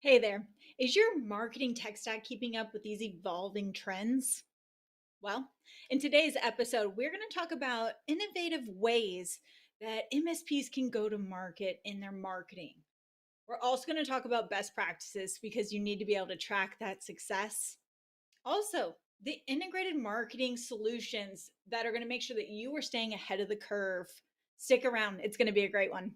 Hey there. Is your marketing tech stack keeping up with these evolving trends? Well, in today's episode, we're going to talk about innovative ways that MSPs can go to market in their marketing. We're also going to talk about best practices because you need to be able to track that success. Also, the integrated marketing solutions that are going to make sure that you are staying ahead of the curve. Stick around, it's going to be a great one.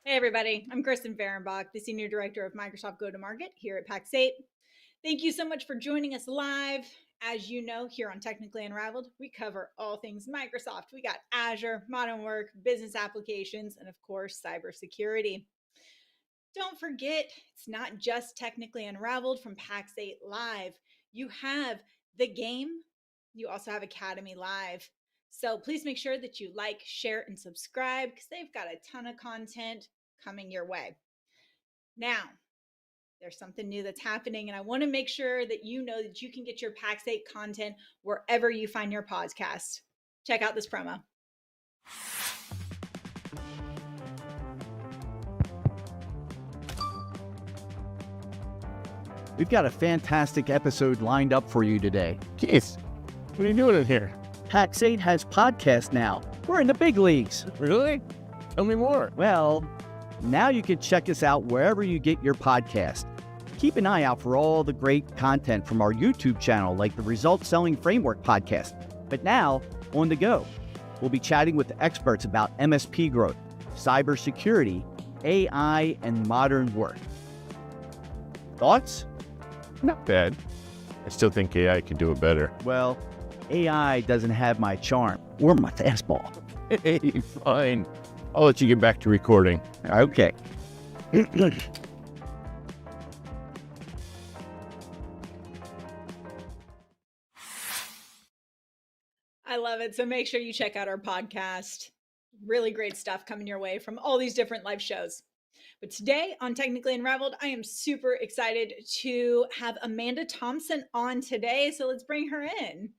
Hey, everybody. I'm Kristen Fehrenbach, the Senior Director of Microsoft Go-to-Market here at Pax8. Thank you so much for joining us live. As you know, here on Technically Unraveled, we cover all things Microsoft. We got Azure, modern work, business applications, and of course, cybersecurity. Don't forget, it's not just Technically Unraveled from Pax8 Live. You have the game. You also have Academy Live. So please make sure that you like, share, and subscribe because they've got a ton of content coming your way. Now, there's something new that's happening, and I want to make sure that you know that you can get your Pax8 content wherever you find your podcast. Check out this promo. We've got a fantastic episode lined up for you today. Keith, what are you doing in here? Pax8 has podcasts now. We're in the big leagues. Really? Tell me more. Well, now you can check us out wherever you get your podcast. Keep an eye out for all the great content from our YouTube channel, like the Result Selling Framework podcast. But now, on the go, we'll be chatting with experts about MSP growth, cybersecurity, AI, and modern work. Thoughts? Not bad. I still think AI could do it better. Well, AI doesn't have my charm or my fastball. Hey, fine. I'll let you get back to recording. Okay. I love it. So make sure you check out our podcast. Really great stuff coming your way from all these different live shows. But today on Technically Unraveled, I am super excited to have Amanda Thompson on today. So let's bring her in.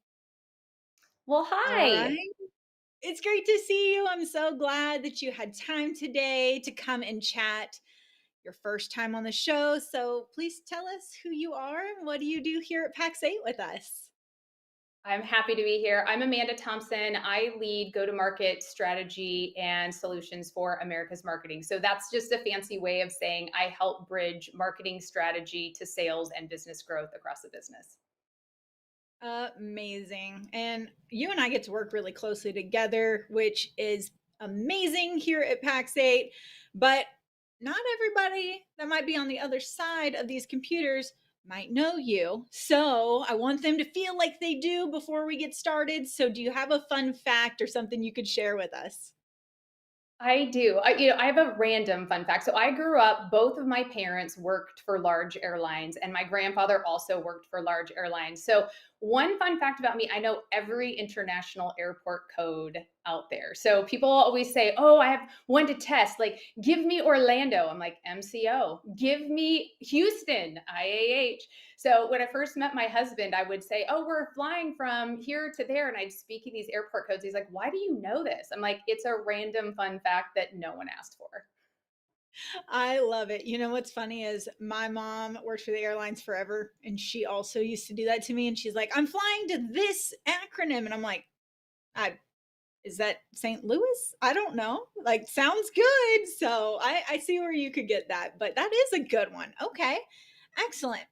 Well, All hi. right. It's great to see you. I'm so glad that you had time today to come and chat. Your first time on the show. So please tell us who you are and what do you do here at Pax8 with us? I'm happy to be here. I'm Amanda Thompson. I lead go-to-market strategy and solutions for America's marketing. So that's just a fancy way of saying I help bridge marketing strategy to sales and business growth across the business. Amazing. And you and I get to work really closely together, which is amazing here at Pax8. But not everybody that might be on the other side of these computers might know you. So I want them to feel like they do before we get started. So do you have a fun fact or something you could share with us? I do. I have a random fun fact. So I grew up, both of my parents worked for large airlines, and my grandfather also worked for large airlines. So one fun fact about me, I know every international airport code out there. So people always say, "Oh, I have one to test. Like, give me Orlando." I'm like, "MCO." Give me Houston, IAH. So when I first met my husband, I would say, "Oh, we're flying from here to there," and I'd speak in these airport codes. He's like, "Why do you know this?" I'm like, "It's a random fun fact that no one asked for." I love it. You know what's funny is my mom worked for the airlines forever, and she also used to do that to me. And she's like, "I'm flying to this acronym," and I'm like, "I is that St. Louis? I don't know. Like, sounds good." So I see where you could get that, but that is a good one. Okay, excellent.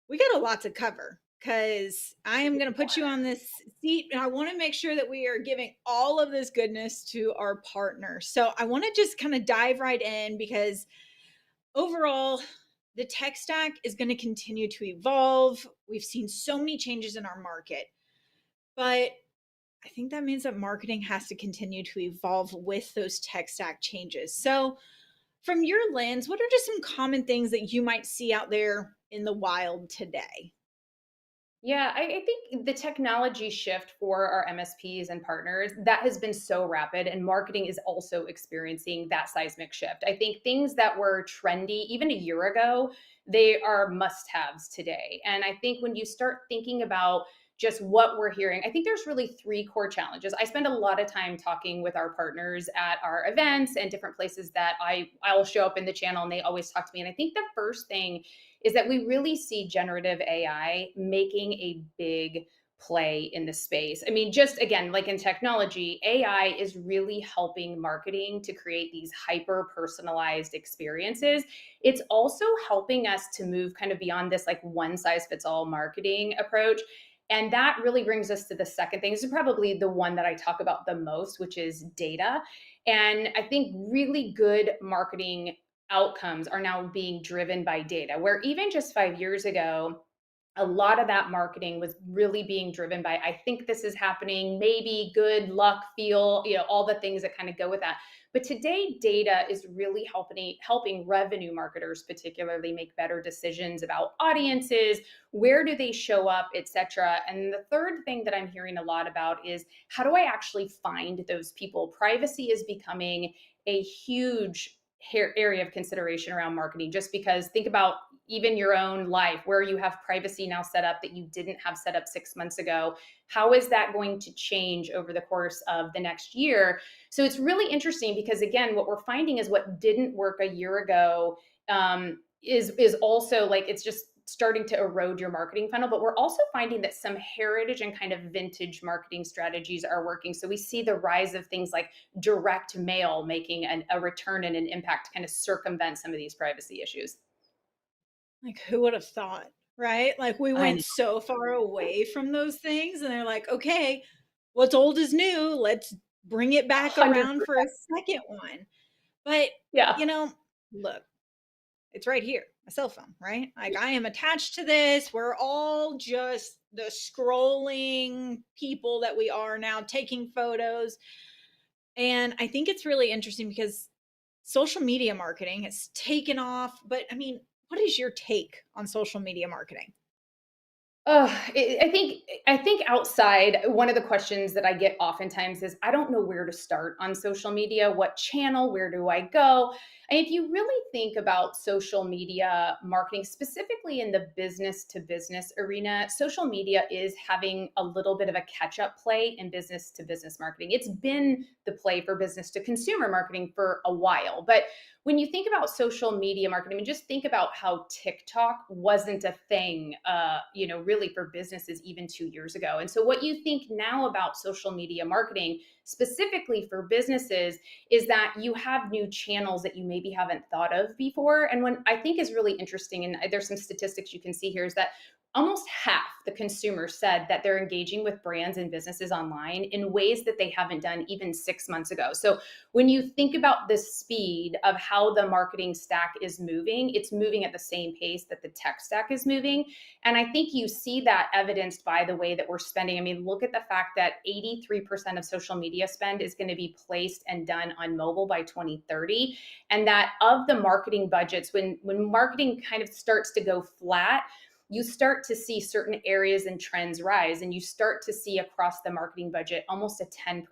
We got a lot to cover because I am going to put you on this seat and I want to make sure that we are giving all of this goodness to our partners. So I want to just kind of dive right in because overall, the tech stack is going to continue to evolve. We've seen so many changes in our market, but I think that means that marketing has to continue to evolve with those tech stack changes. So, from your lens, what are just some common things that you might see out there in the wild today? Yeah, I think the technology shift for our MSPs and partners, that has been so rapid, and marketing is also experiencing that seismic shift. I think things that were trendy even a year ago, they are must-haves today. And I think when you start thinking about just what we're hearing, I think there's really three core challenges. I spend a lot of time talking with our partners at our events and different places that I'll show up in the channel, and they always talk to me. And I think the first thing is that we really see generative AI making a big play in the space. I mean, just again, like in technology, AI is really helping marketing to create these hyper personalized experiences. It's also helping us to move kind of beyond this like one size fits all marketing approach. And that really brings us to the second thing. This is probably the one that I talk about the most, which is data. And I think really good marketing outcomes are now being driven by data, where even just 5 years ago, a lot of that marketing was really being driven by, I think this is happening, maybe, good luck, feel, all the things that kind of go with that. But today, data is really helping revenue marketers particularly make better decisions about audiences, where do they show up, etc. And the third thing that I'm hearing a lot about is, how do I actually find those people? Privacy is becoming a huge area of consideration around marketing, just because think about even your own life where you have privacy now set up that you didn't have set up 6 months ago. How is that going to change over the course of the next year? So it's really interesting because, again, what we're finding is what didn't work a year ago is also like, it's just starting to erode your marketing funnel. But we're also finding that some heritage and kind of vintage marketing strategies are working. So we see the rise of things like direct mail making a return and an impact to kind of circumvent some of these privacy issues. Like, who would have thought, right? Like, we I know. went so far away from those things, and they're like, okay, what's old is new. Let's bring it back around for a 100%. second one. But, Yeah. you know, look, it's right here, a cell phone, right? Like, I am attached to this. We're all just the scrolling people that we are now, taking photos. And I think it's really interesting because social media marketing has taken off. But I mean, what is your take on social media marketing? Oh, I think outside, one of the questions that I get oftentimes is, I don't know where to start on social media. What channel? Where do I go? And if you really think about social media marketing, specifically in the business to business arena, social media is having a little bit of a catch up play in business to business marketing. It's been the play for business to consumer marketing for a while. But when you think about social media marketing, I mean, just think about how TikTok wasn't a thing, really for businesses even 2 years ago. And so, what you think now about social media marketing, specifically for businesses, is that you have new channels that you maybe haven't thought of before. And when I think is really interesting, and there's some statistics you can see here, is that almost half the consumers said that they're engaging with brands and businesses online in ways that they haven't done even 6 months ago. So when you think about the speed of how the marketing stack is moving, it's moving at the same pace that the tech stack is moving. And I think you see that evidenced by the way that we're spending. I mean, look at the fact that 83% of social media spend is going to be placed and done on mobile by 2030. And that of the marketing budgets, when marketing kind of starts to go flat, you start to see certain areas and trends rise, and you start to see across the marketing budget almost a 10%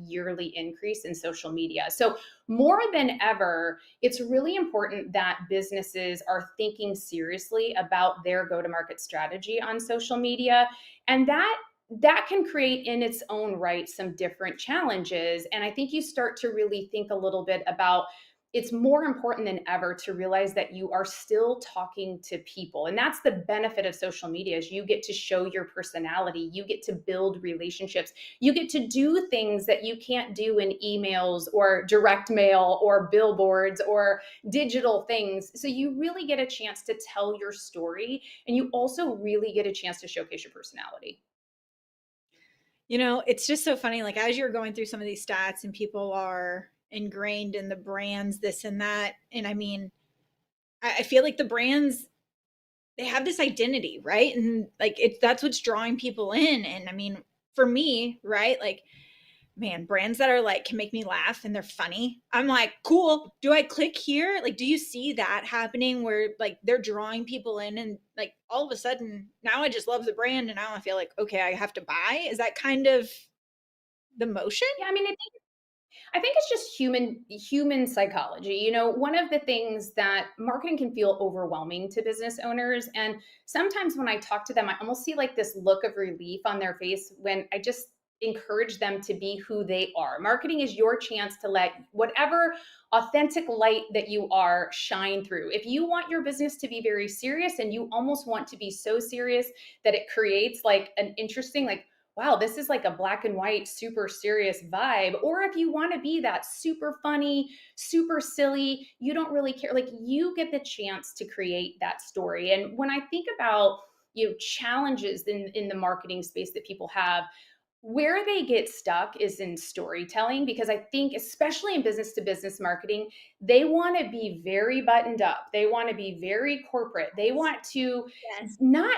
yearly increase in social media. So more than ever, it's really important that businesses are thinking seriously about their go-to-market strategy on social media. And that can create in its own right some different challenges. And I think you start to really think a little bit about, it's more important than ever to realize that you are still talking to people. And that's the benefit of social media, is you get to show your personality, you get to build relationships, you get to do things that you can't do in emails or direct mail or billboards or digital things. So you really get a chance to tell your story, and you also really get a chance to showcase your personality. It's just so funny. Like, as you're going through some of these stats and people are ingrained in the brands, this and that. And I mean, I feel like the brands, they have this identity, right? And like, that's what's drawing people in. And I mean, for me, right? Like, man, brands that are like, can make me laugh and they're funny. I'm like, cool. Do I click here? Like, do you see that happening where like they're drawing people in and like all of a sudden now I just love the brand and now I feel like, okay, I have to buy? Is that kind of the motion? Yeah, I mean, I think it's just human psychology. One of the things that marketing can feel overwhelming to business owners, and sometimes when I talk to them, I almost see like this look of relief on their face when I just encourage them to be who they are. Marketing is your chance to let whatever authentic light that you are shine through. If you want your business to be very serious and you almost want to be so serious that it creates like an interesting, like, wow, this is like a black and white, super serious vibe. Or if you want to be that super funny, super silly, you don't really care, like you get the chance to create that story. And when I think about, challenges in the marketing space that people have, where they get stuck is in storytelling, because I think, especially in business to business marketing, they want to be very buttoned up. They want to be very corporate. They want to Yes. not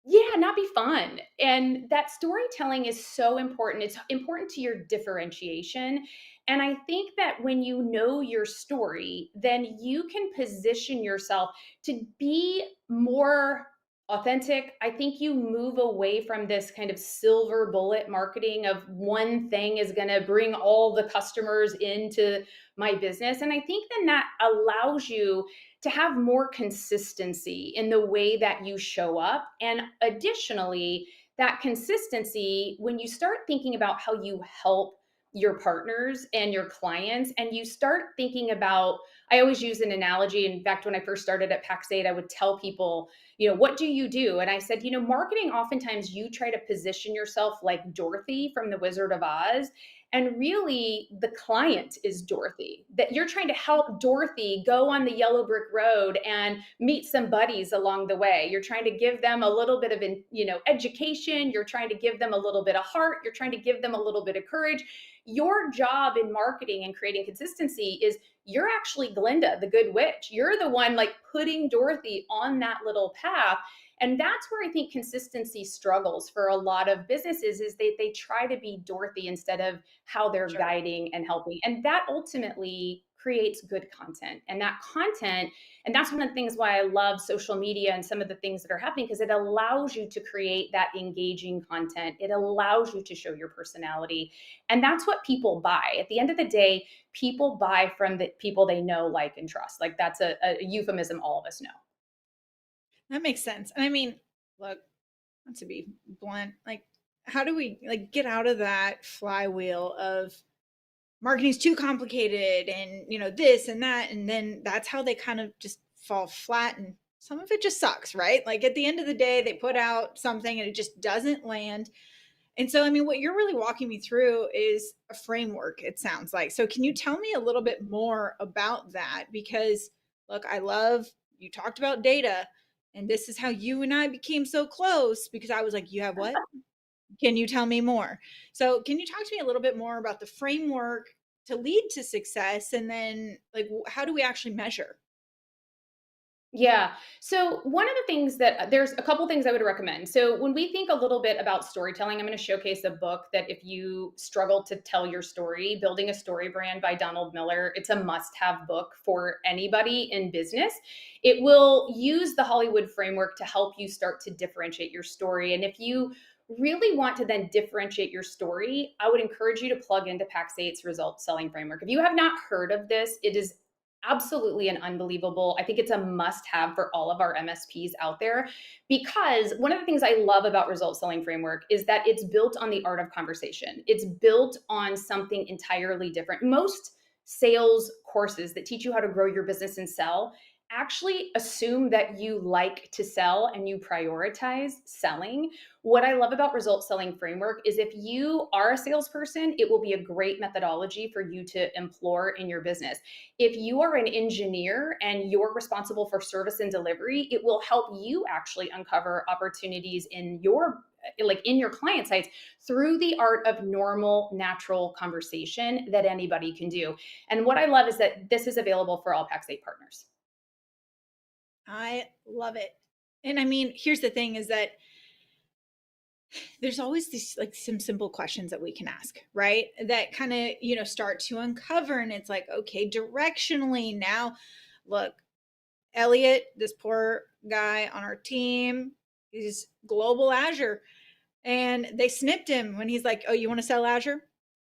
yeah, not be fun. And that storytelling is so important. It's important to your differentiation. And I think that when you know your story, then you can position yourself to be more authentic. I think you move away from this kind of silver bullet marketing of one thing is going to bring all the customers into my business. And I think then that allows you to have more consistency in the way that you show up. And additionally, that consistency, when you start thinking about how you help your partners and your clients, and you start thinking about, I always use an analogy. In fact, when I first started at Pax8, I would tell people, what do you do? And I said, marketing, oftentimes you try to position yourself like Dorothy from The Wizard of Oz. And really, the client is Dorothy, that you're trying to help Dorothy go on the yellow brick road and meet some buddies along the way. You're trying to give them a little bit of, education. You're trying to give them a little bit of heart. You're trying to give them a little bit of courage. Your job in marketing and creating consistency is, you're actually Glinda, the good witch. You're the one like putting Dorothy on that little path. And that's where I think consistency struggles for a lot of businesses, is they try to be Dorothy instead of how they're Sure. guiding and helping. And that ultimately creates good content. And that's one of the things why I love social media and some of the things that are happening, because it allows you to create that engaging content. It allows you to show your personality. And that's what people buy. At the end of the day, people buy from the people they know, like, and trust. Like, that's a euphemism all of us know. That makes sense. And I mean, look, not to be blunt, like, how do we like get out of that flywheel of marketing's too complicated and this and that, and then that's how they kind of just fall flat, and some of it just sucks, right? Like at the end of the day, they put out something and it just doesn't land. And so, I mean, what you're really walking me through is a framework, it sounds like. So, can you tell me a little bit more about that? Because, look, I love you talked about data, and this is how you and I became so close because I was like, you have what? Can you tell me more? So, can you talk to me a little bit more about the framework to lead to success? And then, like, how do we actually measure? Yeah. So one of the things that there's a couple things I would recommend. So when we think a little bit about storytelling, I'm going to showcase a book that if you struggle to tell your story, Building a Story Brand by Donald Miller. It's a must-have book for anybody in business. It will use the Hollywood framework to help you start to differentiate your story. And if you really want to then differentiate your story, I would encourage you to plug into Pax8's result selling framework. If you have not heard of this, it is absolutely an unbelievable. I think it's a must have for all of our MSPs out there, because one of the things I love about result selling framework is that it's built on the art of conversation. It's built on something entirely different. Most sales courses that teach you how to grow your business and sell actually assume that you like to sell and you prioritize selling. What I love about result selling framework is, if you are a salesperson, it will be a great methodology for you to employ in your business. If you are an engineer and you're responsible for service and delivery, it will help you actually uncover opportunities in your client sites through the art of normal, natural conversation that anybody can do. And what I love is that this is available for all Pax8 partners. I love it. And I mean, here's the thing is that there's always these like some simple questions that we can ask, right? That kind of, start to uncover. And it's like, okay, directionally now, look, Elliot, this poor guy on our team, he's global Azure. And they snipped him when he's like, oh, you want to sell Azure?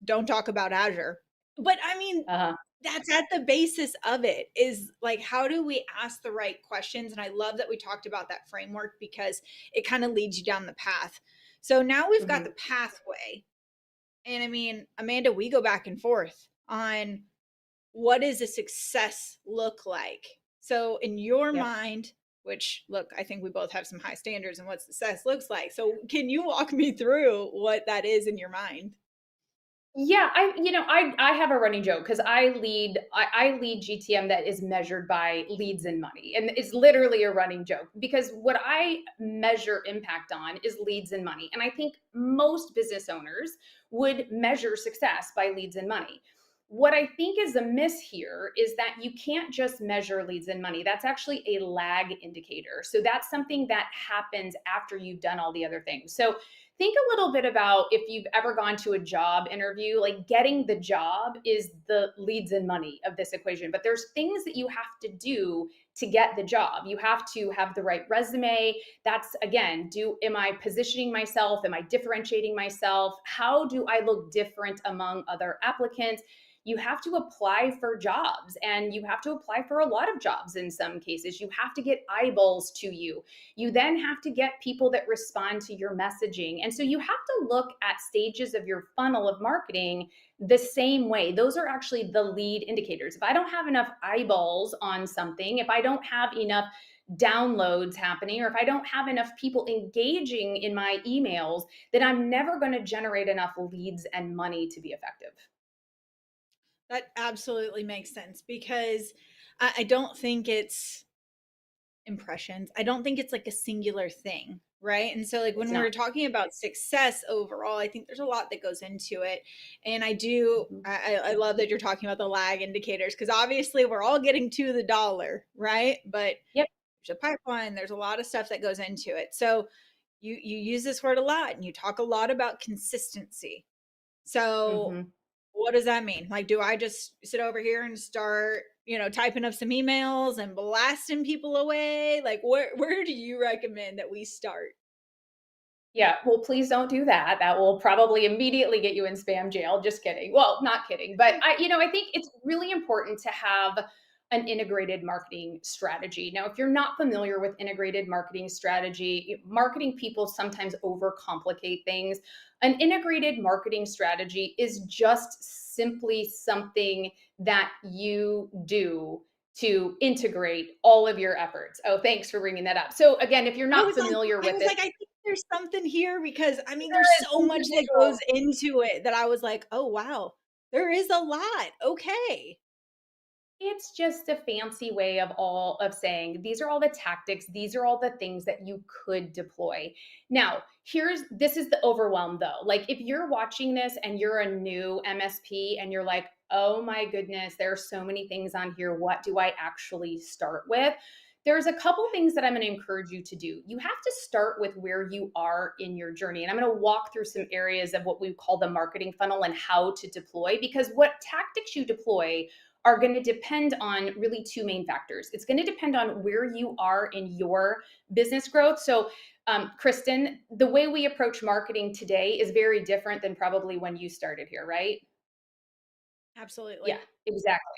Don't talk about Azure. But I mean, Uh-huh. that's at the basis of it, is like, how do we ask the right questions? And I love that we talked about that framework because it kind of leads you down the path. So now we've got Mhm. the pathway. And I mean, Amanda, we go back and forth on what does a success look like? So in your Yep. mind, which look, I think we both have some high standards in what success looks like. So can you walk me through what that is in your mind? Yeah, I have a running joke because I lead GTM that is measured by leads and money. And it's literally a running joke because what I measure impact on is leads and money. And I think most business owners would measure success by leads and money. What I think is a miss here is that you can't just measure leads and money. That's actually a lag indicator. So that's something that happens after you've done all the other things. So think a little bit about if you've ever gone to a job interview, like getting the job is the leads and money of this equation. But there's things that you have to do to get the job. You have to have the right resume. That's again, am I positioning myself? Am I differentiating myself? How do I look different among other applicants? You have to apply for jobs and you have to apply for a lot of jobs in some cases. You have to get eyeballs to you. You then have to get people that respond to your messaging. And so you have to look at stages of your funnel of marketing the same way. Those are actually the lead indicators. If I don't have enough eyeballs on something, if I don't have enough downloads happening, or if I don't have enough people engaging in my emails, then I'm never going to generate enough leads and money to be effective. That absolutely makes sense because I don't think it's impressions. I don't think it's like a singular thing, right? And so like It's when not. we're talking about success overall, I think there's a lot that goes into it. And I do Mhm. I love that you're talking about the lag indicators because obviously we're all getting to the dollar, right? But Yep. there's a pipeline, there's a lot of stuff that goes into it. So you use this word a lot and you talk a lot about consistency. So Mhm. what does that mean? Like, do I just sit over here and start, typing up some emails and blasting people away? Like, where do you recommend that we start? Yeah, well, please don't do that. That will probably immediately get you in spam jail. Just kidding. Well, not kidding, but I think it's really important to have an integrated marketing strategy. Now, if you're not familiar with integrated marketing strategy, marketing people sometimes overcomplicate things. An integrated marketing strategy is just simply something that you do to integrate all of your efforts. Oh, thanks for bringing that up. So again, if you're I not was like, familiar I with was it, like, I think there's something here because I mean, there's there is so much that goes individual. into it that I was like, oh wow, there is a lot. Okay. It's just a fancy way of saying these are all the tactics, these are all the things that you could deploy. Now, this is the overwhelm though. Like if you're watching this and you're a new MSP and you're like, "Oh my goodness, there are so many things on here. What do I actually start with?" There's a couple things that I'm going to encourage you to do. You have to start with where you are in your journey. And I'm going to walk through some areas of what we call the marketing funnel and how to deploy because what tactics you deploy are going to depend on really two main factors. It's going to depend on where you are in your business growth. So, Kristen, the way we approach marketing today is very different than probably when you started here, right? Yeah, Absolutely. exactly.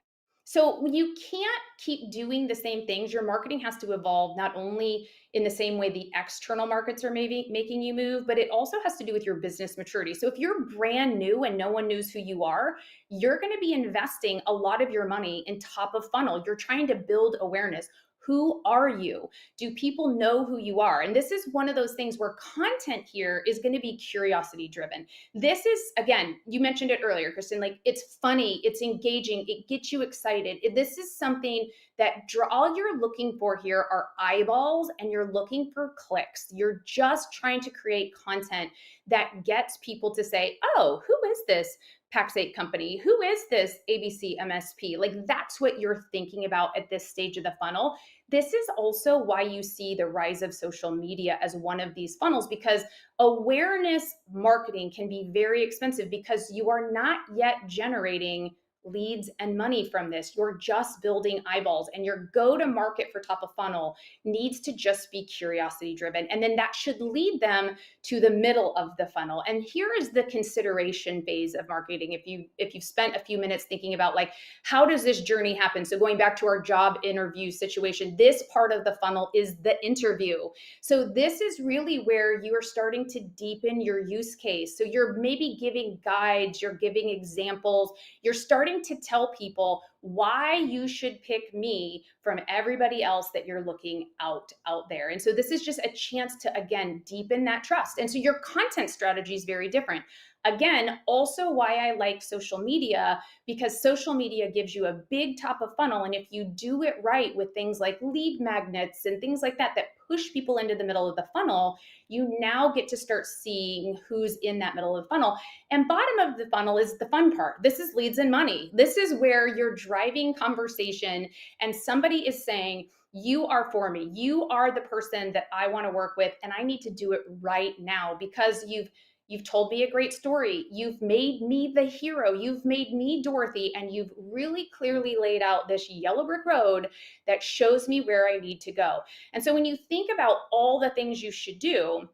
So you can't keep doing the same things. Your marketing has to evolve not only in the same way the external markets are maybe making you move, but it also has to do with your business maturity. So if you're brand new and no one knows who you are, you're going to be investing a lot of your money in top of funnel. You're trying to build awareness. Who are you? Do people know who you are? And this is one of those things where content here is going to be curiosity driven. This is, again, you mentioned it earlier, Kristen, like it's funny, it's engaging, it gets you excited. This is something that all you're looking for here are eyeballs and you're looking for clicks. You're just trying to create content that gets people to say, oh, who is this Pax8 company? Who is this ABC MSP? Like that's what you're thinking about at this stage of the funnel. This is also why you see the rise of social media as one of these funnels, because awareness marketing can be very expensive because you are not yet generating leads and money from this. You're just building eyeballs, and your go to market for top of funnel needs to just be curiosity driven. And then that should lead them to the middle of the funnel. And here is the consideration phase of marketing. If you've spent a few minutes thinking about like, how does this journey happen? So going back to our job interview situation, this part of the funnel is the interview. So this is really where you are starting to deepen your use case. So you're maybe giving guides, you're giving examples, you're starting to tell people why you should pick me from everybody else that you're looking out there. And so this is just a chance to, again, deepen that trust. And so your content strategy is very different. Again, also why I like social media, because social media gives you a big top of funnel. And if you do it right with things like lead magnets and things like that, that push people into the middle of the funnel, you now get to start seeing who's in that middle of the funnel. And bottom of the funnel is the fun part. This is leads and money. This is where you're driving conversation and somebody is saying, you are for me. You are the person that I want to work with, and I need to do it right now because you've told me a great story. You've made me the hero. You've made me Dorothy, and you've really clearly laid out this yellow brick road that shows me where I need to go. And so when you think about all the things you should do,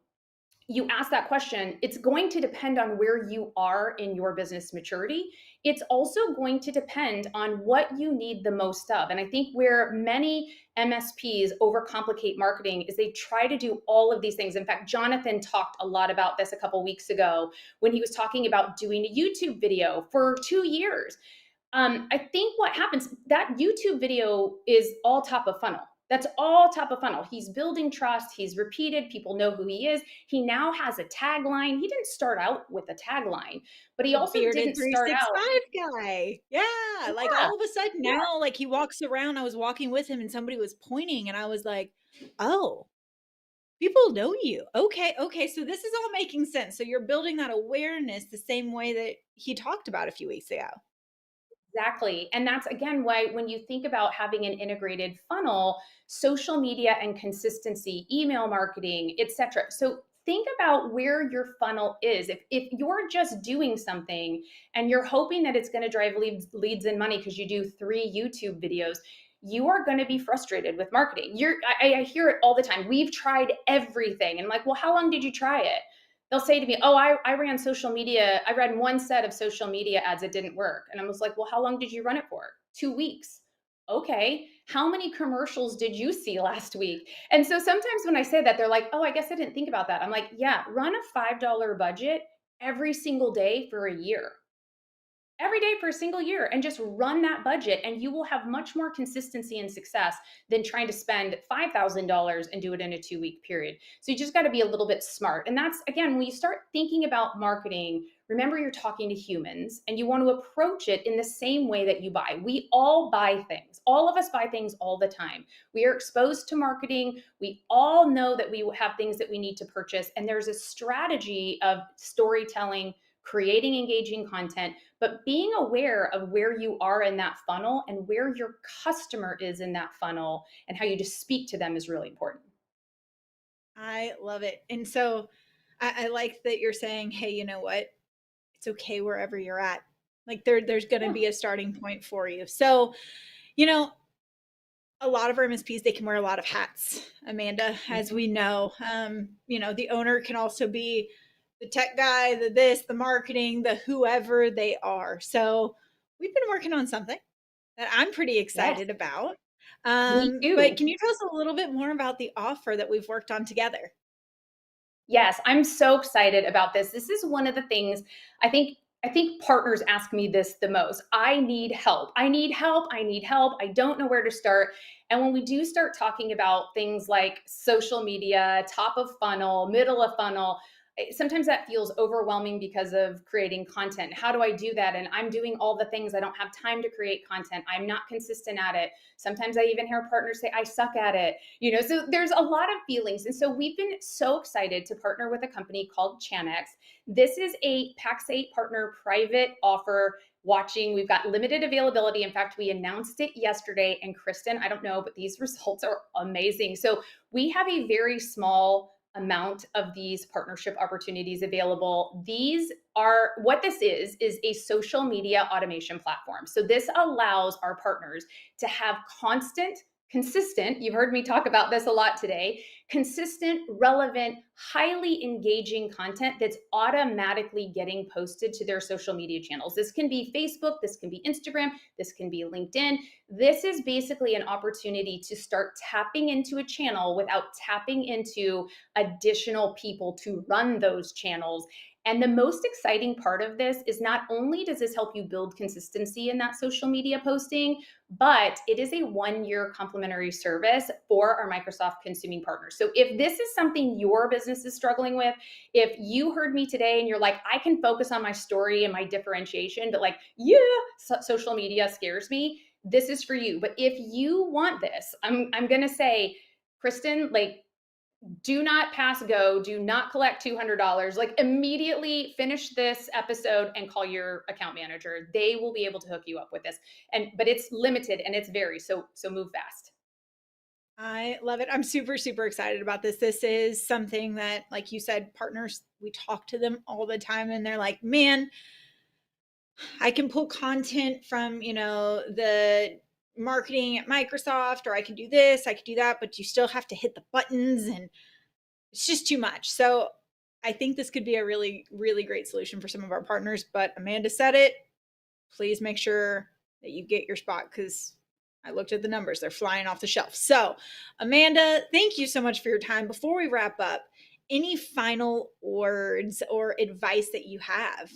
you ask that question, it's going to depend on where you are in your business maturity. It's also going to depend on what you need the most of. And I think where many MSPs overcomplicate marketing is they try to do all of these things. In fact, Jonathan talked a lot about this a couple weeks ago when he was talking about doing a YouTube video for 2 years. I think what happens, that YouTube video is all top of funnel. That's all top of funnel. He's building trust. He's repeated. People know who he is. He now has a tagline. He didn't start out with a tagline, but he The also bearded didn't start out. 365 guy. Yeah. Like Yeah, all of a sudden yeah. now, like he walks around. I was walking with him and somebody was pointing and I was like, oh, people know you. Okay. Okay. So this is all making sense. So you're building that awareness the same way that he talked about a few weeks ago. Exactly. And that's again why when you think about having an integrated funnel, social media and consistency, email marketing, etc. So think about where your funnel is. If you're just doing something and you're hoping that it's going to drive leads and money because you do 3 YouTube videos, you are going to be frustrated with marketing. I hear it all the time. We've tried everything. And I'm like, well, how long did you try it? They'll say to me, oh, I ran social media. I ran one set of social media ads. It didn't work. And I was like, well, how long did you run it for? 2 weeks. Okay. How many commercials did you see last week? And so sometimes when I say that, they're like, oh, I guess I didn't think about that. I'm like, yeah, run a $5 budget every single day for a year, every day for a single year, and just run that budget, and you will have much more consistency and success than trying to spend $5,000 and do it in a 2-week period. So you just got to be a little bit smart. And that's, again, when you start thinking about marketing, remember you're talking to humans and you want to approach it in the same way that you buy. We all buy things. All of us buy things all the time. We are exposed to marketing. We all know that we have things that we need to purchase, and there's a strategy of storytelling, creating engaging content, but being aware of where you are in that funnel and where your customer is in that funnel and how you just speak to them is really important. I love it. And so I like that you're saying, hey, you know what? It's okay wherever you're at. Like there's going to Yeah. be a starting point for you. So, you know, a lot of our MSPs, they can wear a lot of hats, Amanda, as we know. The owner can also be the tech guy, the this, the marketing, the whoever they are. So we've been working on something that I'm pretty Yes, excited about. me But too. can you tell us a little bit more about the offer that we've worked on together? Yes, I'm so excited about this. This is one of the things I think partners ask me this the most. I need help. I need help. I need help. I don't know where to start. And when we do start talking about things like social media, top of funnel, middle of funnel, sometimes that feels overwhelming because of creating content. How do I do that? And I'm doing all the things. I don't have time to create content. I'm not consistent at it. Sometimes I even hear partners say, I suck at it. So there's a lot of feelings. And so we've been so excited to partner with a company called Channext. This is a Pax8 partner private offer. We've got limited availability. In fact, we announced it yesterday. And Kristen, I don't know, but these results are amazing. So we have a very small amount of these partnership opportunities available. What this is a social media automation platform. So this allows our partners to have consistent, you've heard me talk about this a lot today, consistent, relevant, highly engaging content that's automatically getting posted to their social media channels. This can be Facebook, this can be Instagram, this can be LinkedIn. This is basically an opportunity to start tapping into a channel without tapping into additional people to run those channels. And the most exciting part of this is not only does this help you build consistency in that social media posting, but it is a 1-year complimentary service for our Microsoft consuming partners. So if this is something your business is struggling with, if you heard me today and you're like, I can focus on my story and my differentiation, but social media scares me, this is for you. But if you want this, I'm going to say, Kristen, do not pass go, do not collect $200. Immediately finish this episode and call your account manager. They will be able to hook you up with this. But it's limited and it's so move fast. I love it. I'm super, super excited about this. This is something that, like you said, partners, we talk to them all the time and they're like, man, I can pull content from, the marketing at Microsoft, or I can do this, I can do that, but you still have to hit the buttons and it's just too much. So I think this could be a really, really great solution for some of our partners. But Amanda said it. Please make sure that you get your spot, because I looked at the numbers. They're flying off the shelf. So Amanda, thank you so much for your time. Before we wrap up, any final words or advice that you have?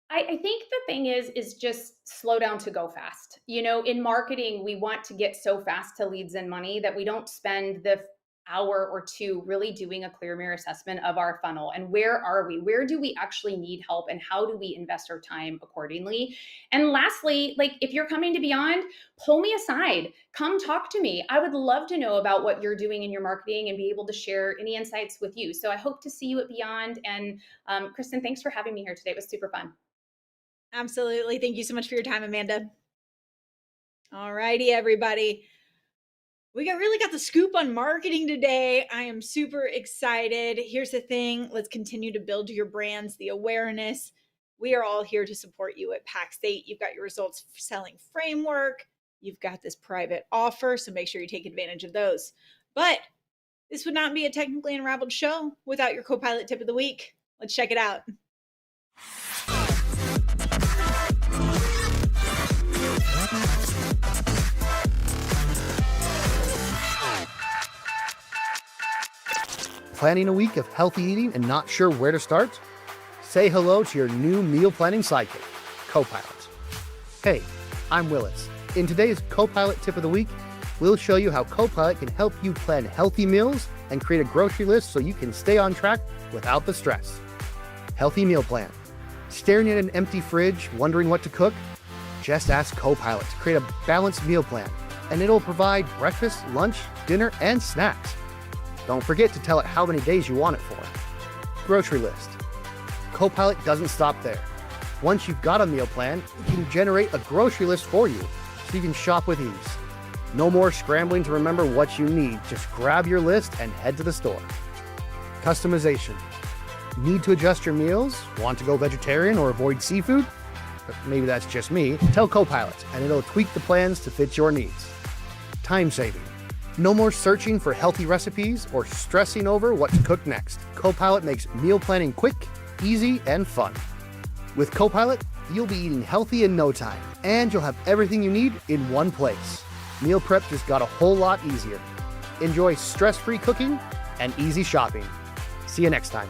I think the thing is just slow down to go fast. In marketing, we want to get so fast to leads and money that we don't spend the hour or two really doing a clear mirror assessment of our funnel and where are we? Where do we actually need help and how do we invest our time accordingly? And lastly, if you're coming to Beyond, pull me aside, come talk to me. I would love to know about what you're doing in your marketing and be able to share any insights with you. So I hope to see you at Beyond. And Kristen, thanks for having me here today. It was super fun. Absolutely. Thank you so much for your time, Amanda. All righty, everybody. We really got the scoop on marketing today. I am super excited. Here's the thing. Let's continue to build your brands, the awareness. We are all here to support you at Pax8. You've got your results selling framework. You've got this private offer, so make sure you take advantage of those. But this would not be a Technically Unraveled show without your Copilot Tip of the Week. Let's check it out. Planning a week of healthy eating and not sure where to start? Say hello to your new meal planning sidekick, Copilot. Hey, I'm Willis. In today's Copilot Tip of the Week, we'll show you how Copilot can help you plan healthy meals and create a grocery list so you can stay on track without the stress. Healthy meal plan. Staring at an empty fridge, wondering what to cook? Just ask Copilot to create a balanced meal plan, and it'll provide breakfast, lunch, dinner, and snacks. Don't forget to tell it how many days you want it for. Grocery list. Copilot doesn't stop there. Once you've got a meal plan, it can generate a grocery list for you so you can shop with ease. No more scrambling to remember what you need. Just grab your list and head to the store. Customization. Need to adjust your meals? Want to go vegetarian or avoid seafood? Maybe that's just me. Tell Copilot and it'll tweak the plans to fit your needs. Time saving. No more searching for healthy recipes or stressing over what to cook next. Copilot makes meal planning quick, easy, and fun. With Copilot, you'll be eating healthy in no time, and you'll have everything you need in one place. Meal prep just got a whole lot easier. Enjoy stress-free cooking and easy shopping. See you next time.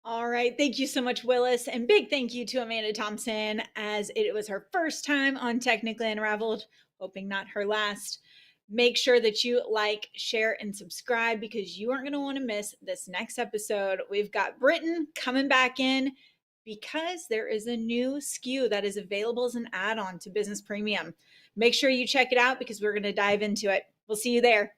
All right. Thank you so much, Willis. And big thank you to Amanda Thompson, as it was her first time on Technically Unraveled. hoping not her last. Make sure that you like, share, and subscribe because you aren't going to want to miss this next episode. We've got Britton coming back in because there is a new SKU that is available as an add-on to Business Premium. Make sure you check it out because we're going to dive into it. We'll see you there.